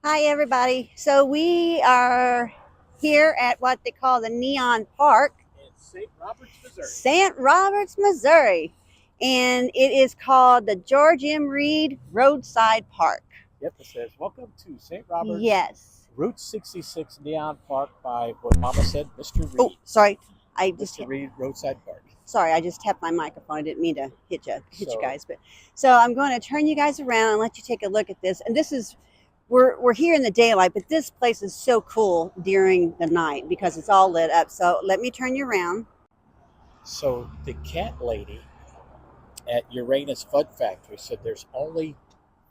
Hi, everybody. So we are here at what they call the Neon Park, In St. Roberts, Missouri. St. Roberts, Missouri, and it is called the George M. Reed Roadside Park. Yep, it says, welcome to St. Roberts, Yes. Route 66 Neon Park by what Mama said, Mr. Oh, Reed. sorry. I just Mr. Reed Roadside Park. sorry. I just tapped my microphone. I didn't mean to hit you So, guys, but so I'm going to turn you guys around and let you take a look at this. And this is we're here in the daylight, but this place is so cool during the night because it's all lit up. So let me turn you around. so the cat lady at Uranus Fud Factory said there's only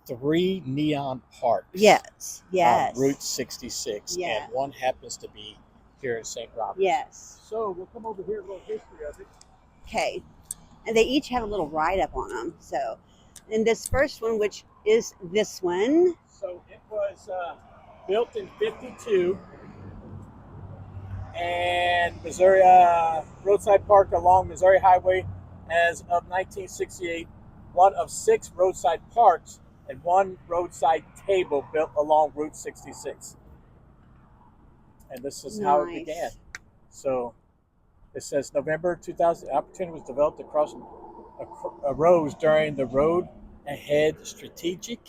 3 neon parks Yes, on yes, Route 66, yeah, and one happens to be here in St. Roberts. yes. So we'll come over here, a little history of it. Okay, and they each have a little write up on them. So, in this first one, which is this one, So it was built in 52, and Missouri Roadside Park along Missouri Highway as of 1968, one of 6 roadside parks and one roadside table built along Route 66. And this is how it began. nice. So it says November 2000, the opportunity was developed across arose during the Road Ahead Strategic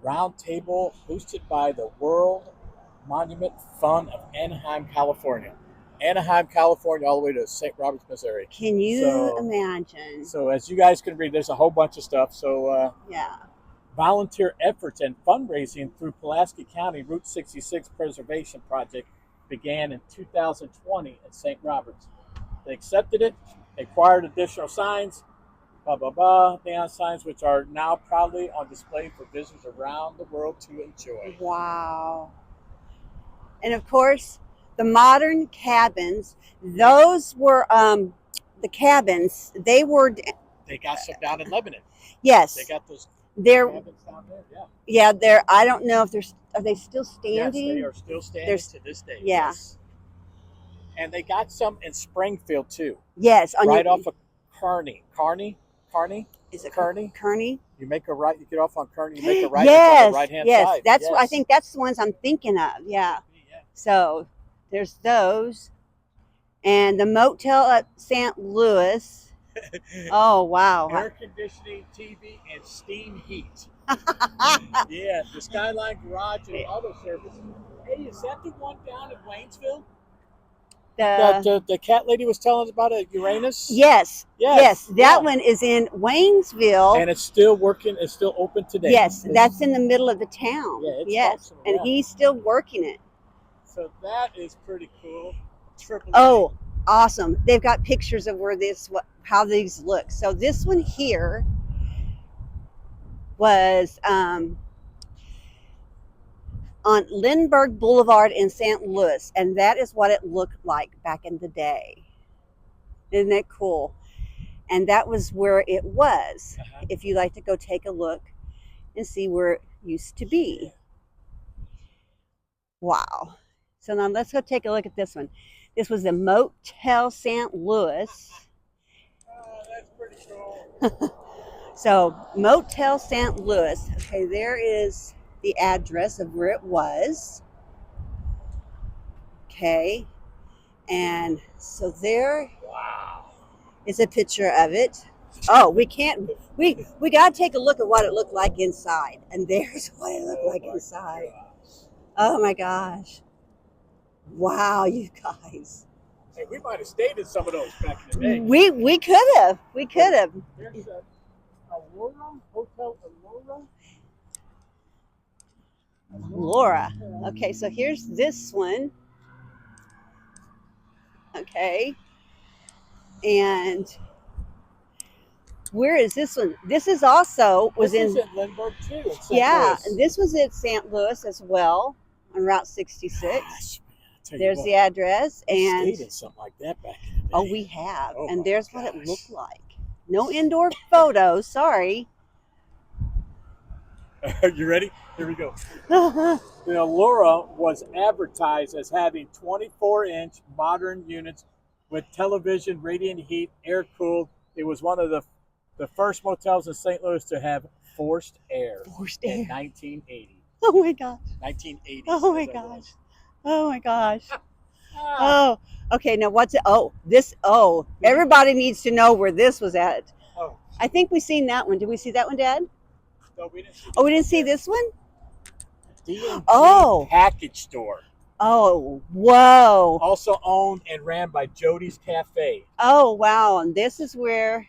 Roundtable hosted by the World Monument Fund of Anaheim, California. Anaheim, California, all the way to St. Roberts, Missouri. Can you So, imagine? so as you guys can read, there's a whole bunch of stuff. So, Yeah, volunteer efforts and fundraising through Pulaski County Route 66 Preservation Project began in 2020 in St. Roberts. They accepted it, acquired additional signs, blah, blah, blah, neon signs, which are now proudly on display for visitors around the world to enjoy. wow. And of course, the modern cabins. Those were the cabins. They were They got some down in Lebanon. yes. They got those They're cabins down there. Yeah. yeah. They're. I don't know if they're. Are they still Yes, standing? they are still standing There's- to this day. yeah. Yes. And they got some in Springfield too, Yes, on right your, off of Kearney. is it Kearney. Kearney? You make a right. You get off on Kearney. You make a right. Yes, It's on the right hand yes. side. That's yes. I think that's the ones I'm thinking of. Yeah. Yeah. So there's those, and the motel at St. Louis. Oh wow. Air conditioning, TV, and steam heat. Yeah, the Skyline Garage and Auto Service. Hey, is that the one down in Waynesville? That the cat lady was telling us about at Uranus? Yes, yes, that yeah. one is in Waynesville. And it's still working. It's still open today. Yes, that's in the middle of the town. Yeah, it's yes, functional, and yeah. he's still working it. So that is pretty cool. Triple Oh, awesome! They've got pictures of where how these look. So this one here was on Lindbergh Boulevard in St. Louis, and that is what it looked like back in the day. Isn't that cool? And that was where it was. If you'd like to go take a look and see where it used to be. Wow. So now let's go take a look at this one. This was the Motel St. Louis. Oh, that's pretty cool. So Motel St. Louis. Okay, there is the address of where it was. Okay. And so there is a picture of it. Oh, we can't. We got to take a look at what it looked like inside. And there's what it looked like inside. Oh my gosh! Wow, you guys. Hey, we might have stayed in some of those back in the day. We could have. We could have. There's Aurora Hotel Aurora. Laura. Okay, so here's this one. Okay. And where is this one? This is also was This in is Lindbergh too. In St. yeah, Louis. and this was at St. Louis as well on Route 66. Gosh, There's the address, and we stayed in something like that back in the day. oh, we have, Oh and my there's what it gosh. looked like. No indoor photos. Sorry. Are you ready? Here we go. The Aurora was advertised as having 24-inch modern units with television, radiant heat, air cooled. It was one of the first motels in St. Louis to have forced air Forced in air. 1980. Oh my gosh. 1980s. Oh my as I gosh. was. Oh my gosh. Ah, Oh, okay. Now what's it? Oh, this. Oh, everybody needs to know where this was at. oh, I think we seen that one. Did we see that one, Dad? no, we didn't see. Oh, we didn't see this one. D&G Oh. Package Store, Oh, whoa. also owned and ran by Jody's Cafe. Oh, wow. And this is where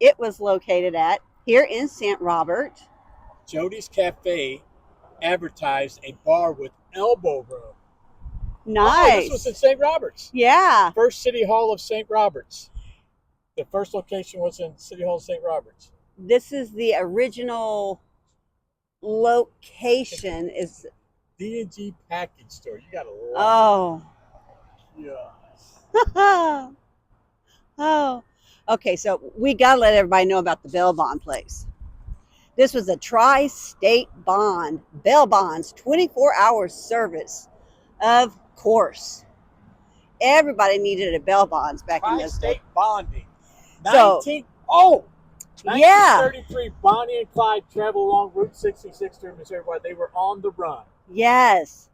it was located at, here in St. Robert. Jody's Cafe advertised a bar with elbow room. Nice. Oh, this was in St. Roberts. Yeah. First City Hall of St. Roberts. The first location was in City Hall of St. Roberts. This is the original location. Is D&G Package Store. You gotta love oh. it. Yes. Oh. Okay, so we gotta let everybody know about the bail bond place. This was a tri-state bond, bail bonds, 24-hour service. Of course. Everybody needed a bail bonds back in those days. Tri-state bonding. So, 1933, Bonnie and Clyde traveled along Route 66 through Missouri while they were on the run. Yes.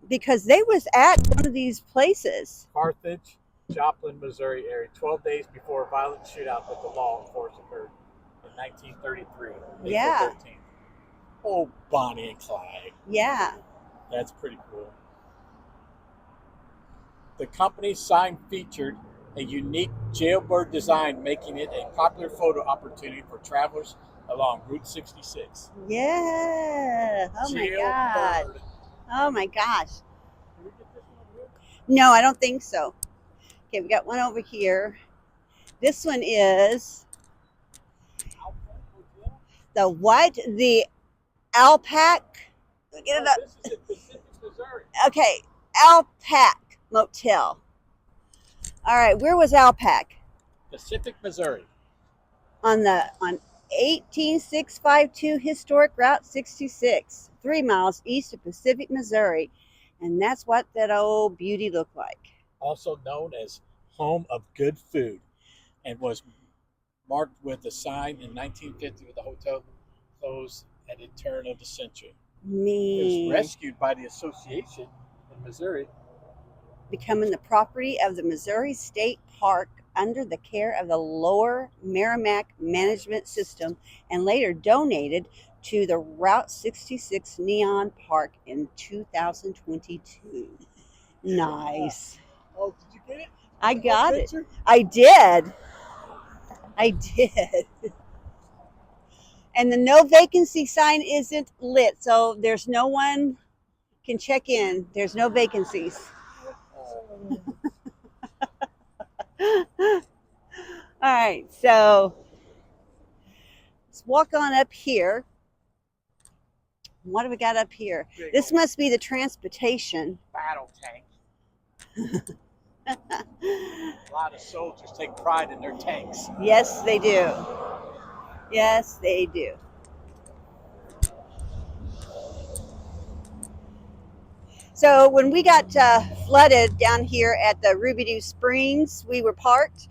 Because they was at one of these places. Carthage, Joplin, Missouri area, 12 days before a violent shootout with the law enforcement occurred in 1933. Yeah. April 13th. Oh, Bonnie and Clyde. Yeah. That's pretty cool. The company's sign featured a unique jailbird design, making it a popular photo opportunity for travelers along Route 66. Yeah. Oh my God. Jailbird. Oh my gosh. Can we get this one here? No, I don't think so. Okay, we got one over here. This one is the what? The Alpac. Get it up. This is in Pacific, Missouri. Okay, Alpac Motel. All right, where was Alpac? Pacific, Missouri. On 18652 Historic Route 66, 3 miles east of Pacific, Missouri. And that's what that old beauty looked like. Also known as Home of Good Food, and was marked with a sign in 1950 with the hotel closed at the turn of the century. It was rescued by the association in Missouri, becoming the property of the Missouri State Park under the care of the Lower Merrimack Management System, and later donated to the Route 66 Neon Park in 2022. Nice. Oh, did you get it? I got it. Picture? I did. And the no vacancy sign isn't lit, so there's no one can check in. There's no vacancies. All right, so let's walk on up here. What do we got up here? This must be the transportation. Battle tank. A lot of soldiers take pride in their tanks. Yes, they do. Yes, they do. So when we got flooded down here at the Ruby Doo Springs, we were parked,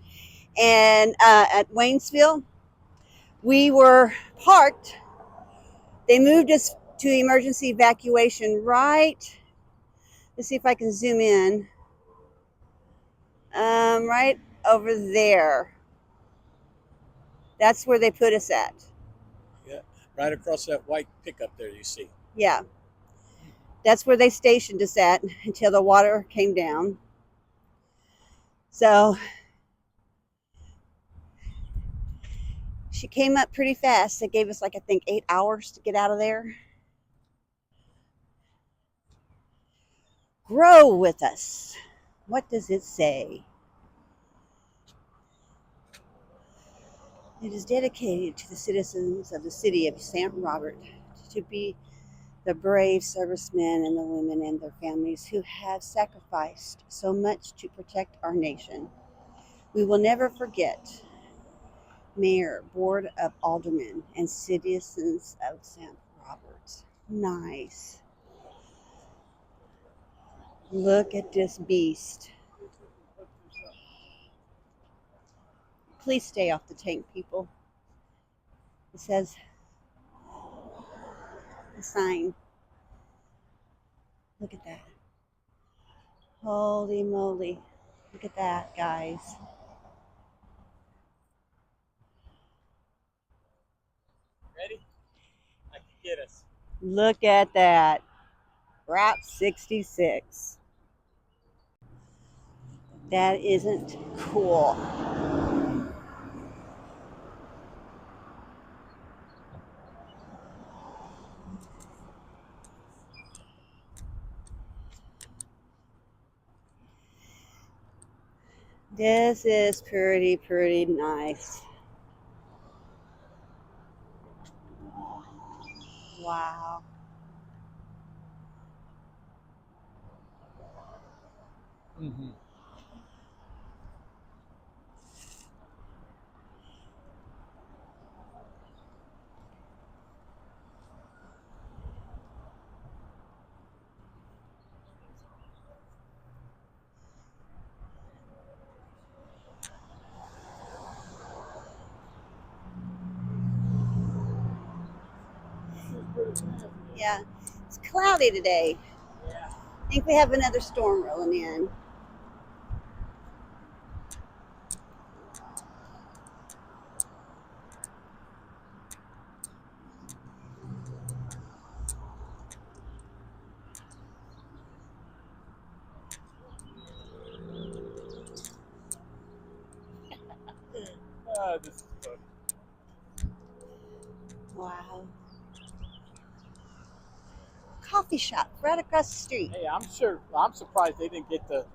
and at Waynesville, we were parked. They moved us to emergency evacuation right. Let's see if I can zoom in. Right over there. That's where they put us at. Yeah, right across that white pickup there you see. Yeah. That's where they stationed us at until the water came down. So she came up pretty fast. They gave us, like, I think 8 hours to get out of there. Grow with us. What does it say? It is dedicated to the citizens of the city of St. Robert to be the brave servicemen and the women and their families who have sacrificed so much to protect our nation. We will never forget Mayor, Board of Aldermen, and citizens of St. Robert. Nice. Look at this beast. Please stay off the tank, people. It says the sign. Look at that. Holy moly. Look at that, guys. Ready? I can get us. Look at that. Route 66. That isn't cool. This is pretty nice. Wow. Mm-hmm. Yeah. It's cloudy today. Yeah. I think we have another storm rolling in. This is fun. Wow. Coffee shop right across the street. Hey, I'm surprised they didn't get the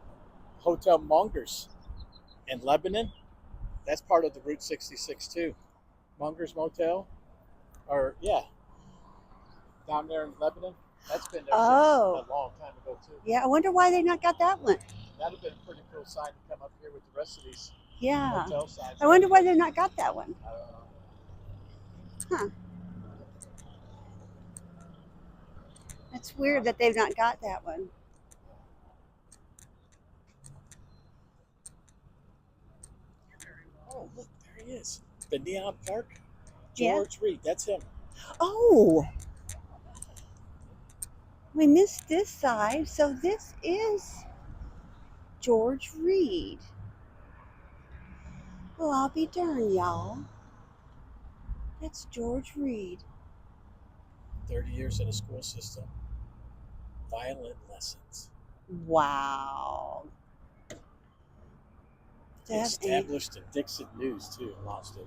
Hotel Mungers in Lebanon. That's part of the Route 66 too. Mungers Motel, or yeah, down there in Lebanon. That's been there Oh. since a long time ago too. Yeah, I wonder why they not got that one. That'd have been a pretty cool sign to come up here with the rest of these Yeah. hotel signs. I wonder why they not got that one. I don't know. Huh. It's weird that they've not got that one. Oh, look, there he is. The Neon Park. Yeah. George Reed, that's him. Oh. We missed this side, so this is George Reed. Well, I'll be darned, y'all. That's George Reed. 30 years in the school system. Violin lessons. Wow. That ain't, Established in Dixon News too, and lost it.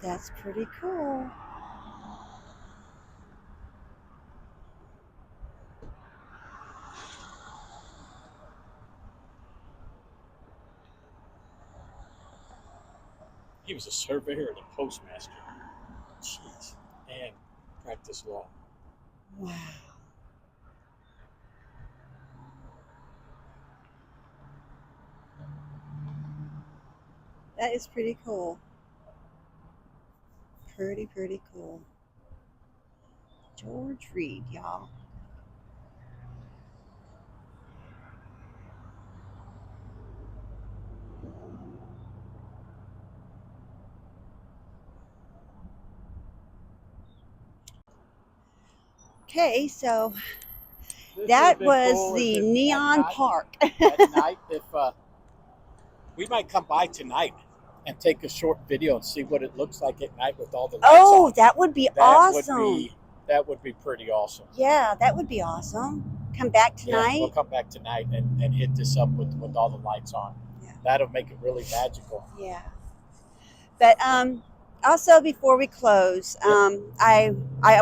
that's pretty cool. He was a surveyor and a postmaster. Jeez. And practiced law. Wow. That is pretty cool. Pretty cool. George Reed, y'all. Okay, so This that would've been was cool the if Neon at night- Park. At night, if we might come by tonight and take a short video and see what it looks like at night with all the lights Oh, on. that would be That awesome. that would be pretty awesome. Yeah, that would be awesome. Come back Yeah, tonight. we'll come back tonight and hit this up with all the lights on. Yeah. That'll make it really magical. Yeah. But also before we close, I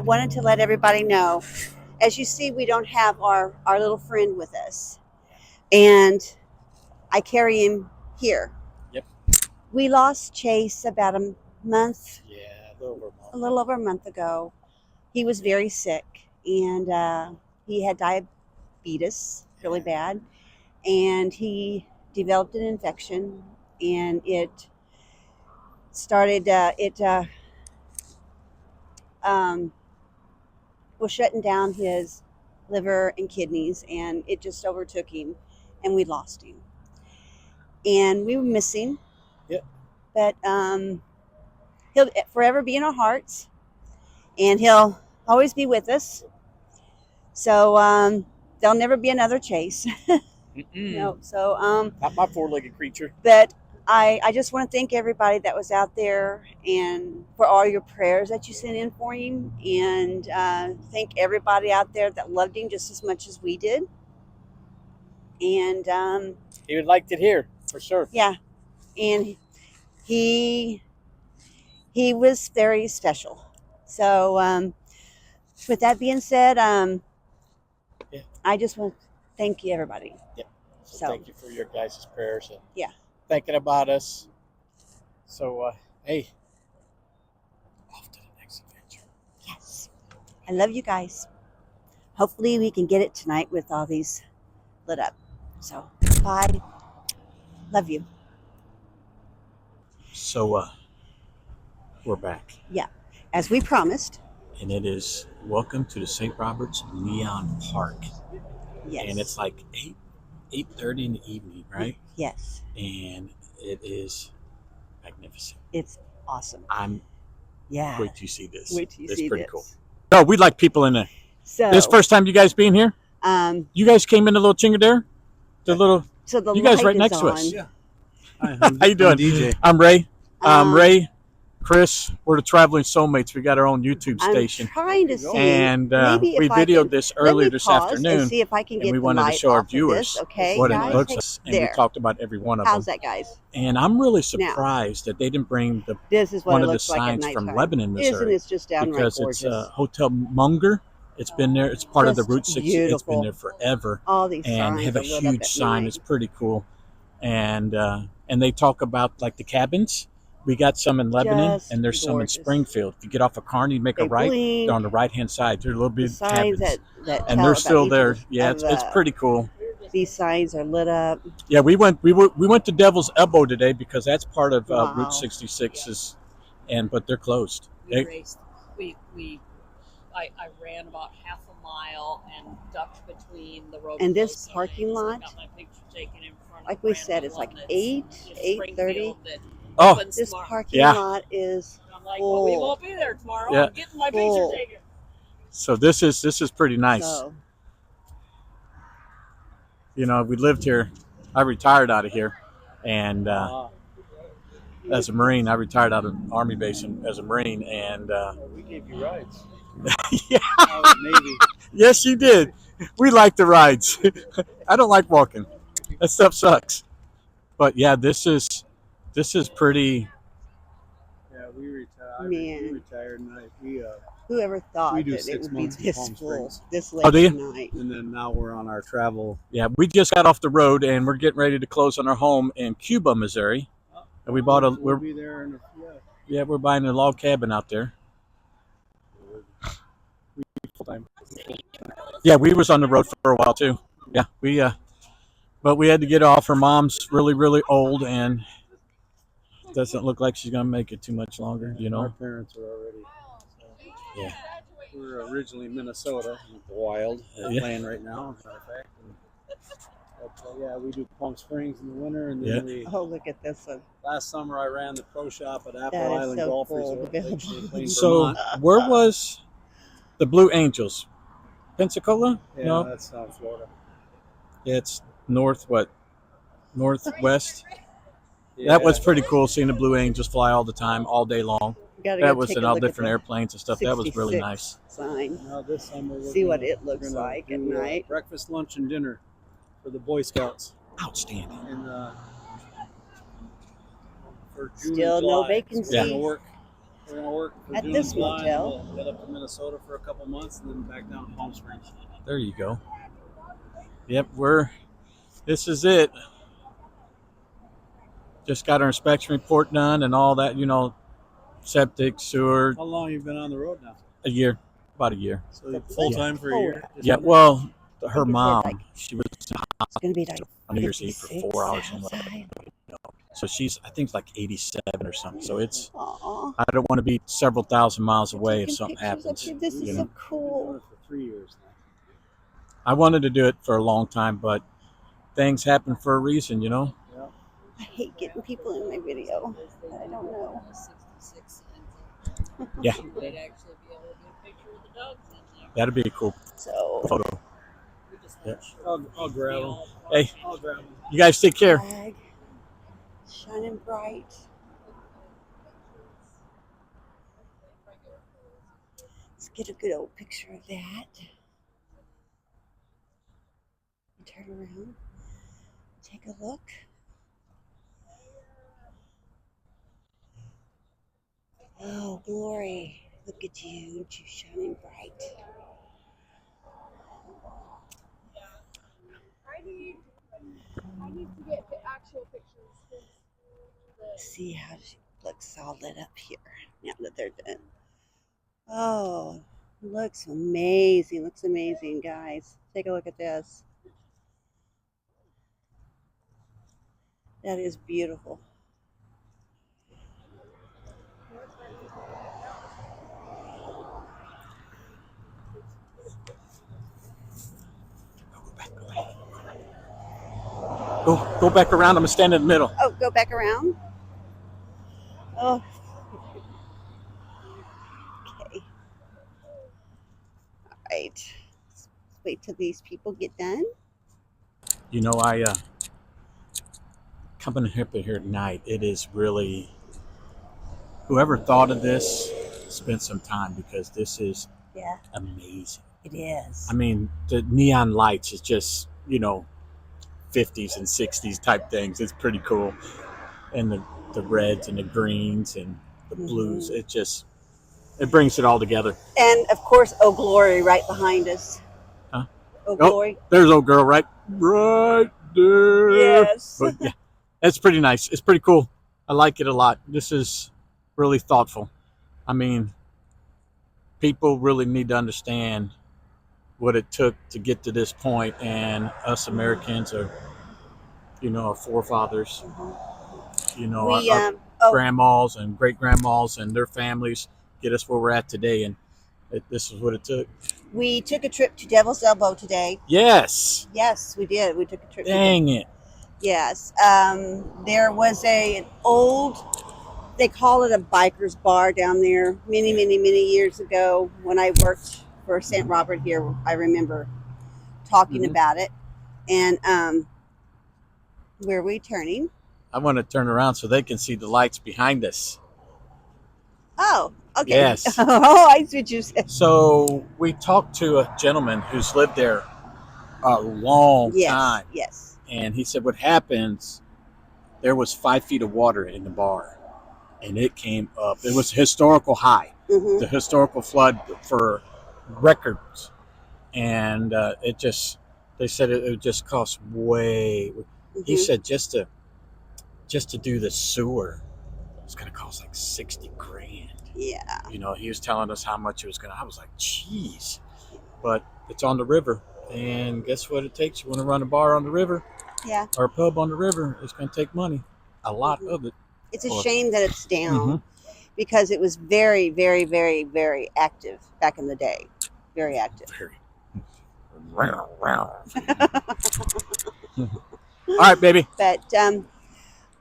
wanted to let everybody know, as you see, we don't have our little friend with us. And I carry him here. Yep. We lost Chase about a month, Yeah, a little over a month. a little over a month ago. He was very sick, and he had diabetes really bad, and he developed an infection, and it started was shutting down his liver and kidneys, and it just overtook him, and we lost him, and we were missing. Yep. But he'll forever be in our hearts, and He'll always be with us. So there'll never be another Chase. No. So Not my four-legged creature. but I just want to thank everybody that was out there and for all your prayers that you sent in for him, and thank everybody out there that loved him just as much as we did. And He would liked it here for sure. yeah, and he was very special. So with that being said, Yeah. I just want to thank you, everybody. So So- thank you for your guys' prayers and Yeah. thinking about us. So hey, off to the next adventure. Yes, I love you guys. Hopefully we can get it tonight with all these lit up. So bye. Love you. So we're back. As we promised. And it is welcome to the St. Roberts Neon Park. Yes. And it's like 8:30 in the evening, right? Yes. And it is magnificent. It's awesome. I'm Yeah. wait till you see this. Wait till you It's see pretty this. cool. Oh, we like people in there. So This first time you guys being here? You guys came in the little Chingadere? The little so the you guys light right is next to on. us. Yeah. How you doing? I'm DJ. I'm Ray. Um, Ray, Chris, we're the Traveling Soulmates. We got our own YouTube I'm station. trying to see. And maybe if we I videoed can- this let me earlier this pause afternoon. and see if I can And get we the wanted to light show our off of viewers this. Okay, what guys? it looks like. And we There. talked about every one of How's them. that, guys? And I'm really Now. surprised that they didn't bring the This is what one it of the looks like at signs nighttime. from Lebanon, Isn't Missouri. it just downright Because gorgeous? it's Hotel Munger. It's been there. It's part of the Just Route 60. It's been beautiful. there forever. All these And signs have a are lit up huge at sign. night. It's pretty cool. And they talk about like the cabins. We got some in Lebanon, Just and there's some in gorgeous. Springfield. If you get off of Kearney, you make They a right. blink. They're on the right-hand side. They're little The bit signs cabins, that and tell they're about still each there. of- Yeah, of, it's pretty cool. These signs are lit up. Yeah, we went to Devil's Elbow today because that's part of Wow. Route 66's, but they're closed. We They- raced. I ran about half a mile and ducked between the road. And this parking lot, got my picture taken in front like of we brand said, new it's one like that's 8, in 8:30. Springfield that Oh, opens This tomorrow. parking Yeah. lot is And I'm like, well, we full. won't be there tomorrow. Yeah. I'm getting my Full. picture taken. so this is pretty nice. So, You know, we lived here. I retired out of here, and as a Marine, I retired out of Army base as a Marine, and We gave you rides. yeah, I was Navy. yes, you did. We like the rides. I don't like walking. That stuff sucks. But yeah, this is pretty. Yeah, we retired. Man. We retired, and whoever thought We do that it 6 would be months in this Palm full, Springs. this late Oh, do you? tonight? and then now we're on our travel. Yeah, we just got off the road, and we're getting ready to close on our home in Cuba, Missouri. And we bought a. We'll We're be there in we're buying a log cabin out there. full time. Yeah, we was on the road for a while too. Yeah, but we had to get off. Her mom's really, really old and doesn't look like she's gonna make it too much longer. You Our know. parents are already. Yeah. We're originally Minnesota, wild Yeah. land right now. As a matter of fact. But, yeah, we do Palm Springs in the winter, and then Yeah. we. Oh, look at this one. Last summer, I ran the pro shop at Apple That is Island so Golf cool, Resort. the actually playing So Vermont. where was the Blue Angels? Pensacola? Yeah, No, that's South Florida. it's northwest. Yeah. That was pretty cool seeing the Blue Angels fly all the time, all day long. You gotta That go was take in a all look at different the airplanes and stuff. That was really 66 nice. sign. Now this summer we're See what gonna- it looks we're gonna like at do, night. breakfast, lunch, and dinner for the Boy Scouts. Outstanding. And for June Still and no July. vacancy. So we're gonna work for At June this and July, motel. and we'll head up to Minnesota for a couple months, and then back down to Palm Springs. There you go. Yep, this is it. Just got our inspection report done and all that, septic, sewer, How long you been on the road now? about a year. So full time for a year. Yeah, well, her Like you said, mom, like- she was It's gonna be like on New Year's Eve for 56 4 hours. And outside. so she's, I think, like 87 or something. So it's, Aw. I don't want to be several thousand miles away if Taking something pictures of happens. you. This is you so know. Been doing cool. it for 3 years now. I wanted to do it for a long time, but things happen for a reason, you know? Yeah. I hate getting people in my video that I don't know. 66 Yeah. You might actually be able to do That'd be a cool So, photo. We just Yeah. I'll grab them. Hey, I'll grab them. you guys take care. flag shining bright. Let's get a good old picture of that. Turn around, take a look. Oh, glory. Look at you, you shining bright. I need to get the actual pictures. See how she looks all lit up here now that they're done. Oh, looks amazing. Looks amazing, guys. Take a look at this. That is beautiful. Go back around. I'm gonna stand in the middle. Oh, go back around. Oh. Okay. All right. Let's wait till these people get done. You know, I coming up here at night. It is really whoever thought of this spent some time because this is Yeah, amazing. it is. I mean, the neon lights is just 50s and 60s type things. It's pretty cool, and the reds and the greens and the blues. It brings it all together. And of course, Oh Glory right behind us. Huh? Oh Glory. There's old girl right there. Yes. But yeah, it's pretty nice. It's pretty cool. I like it a lot. This is really thoughtful. I mean, people really need to understand what it took to get to this point, and us Americans are, our forefathers, We our grandmas and great grandmas and their families get us where we're at today, and this is what it took. we took a trip to Devil's Elbow today. Yes. Yes, we did. We took a trip. Dang it. Yes. There was an old, they call it a biker's bar down there many, many, many years ago when I worked for St. Robert here. I remember talking about it. And where are we turning? I want to turn around so they can see the lights behind us. Oh, okay. Yes. Oh, I see what you said. So we talked to a gentleman who's lived there a long time. Yes. And he said what happens, there was 5 feet of water in the bar, and it came up. It was a historical high, Mm-hmm. the historical flood for records. And they said it would just cost way. He said just to do the sewer, it's going to cost like 60 grand. Yeah. He was telling us how much it was going to, I was like, geez, but it's on the river. And guess what it takes? You want to run a bar on the river? Yeah. Or a pub on the river, it's going to take money. A lot of it. It's a shame that it's down Mhm. because it was very, very, very, very active back in the day. Very active. All right, baby. But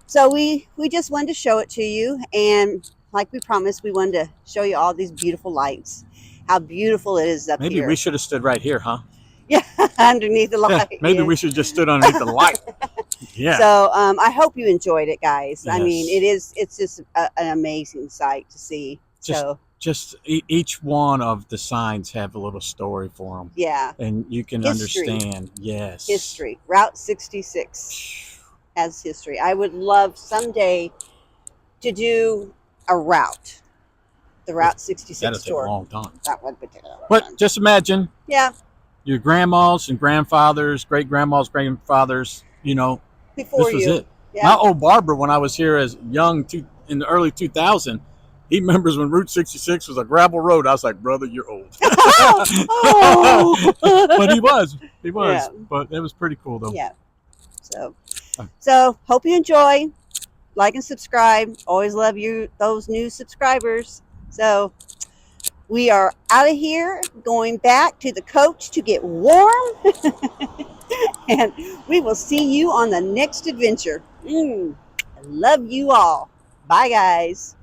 so we just wanted to show it to you, and like we promised, we wanted to show you all these beautiful lights. How beautiful it is up Maybe here. we should have stood right here, huh? Yeah, underneath the Yeah, light. maybe yeah. we should just stood underneath the light. Yeah. So I hope you enjoyed it, guys. I mean, Yes. it's just an amazing sight to see. Just each one of the signs have a little story for them, Yeah, and you can History. understand. Yes. history. Route 66 has history. I would love someday to do a route, the Route 66 That'll take a tour. long time. That would be terrible. But just imagine Yeah, your grandmas and grandfathers, great grandmas, grandfathers. before This was you. it. Yeah. My old barber, when I was here as young, in the early 2000, he remembers when Route 66 was a gravel road. I was like, brother, you're old. Oh. But he was. Yeah. But it was pretty cool, though. Yeah. So hope you enjoy. Like and subscribe. Always love those new subscribers. So we are out of here, going back to the coach to get warm. And we will see you on the next adventure. I love you all. Bye, guys.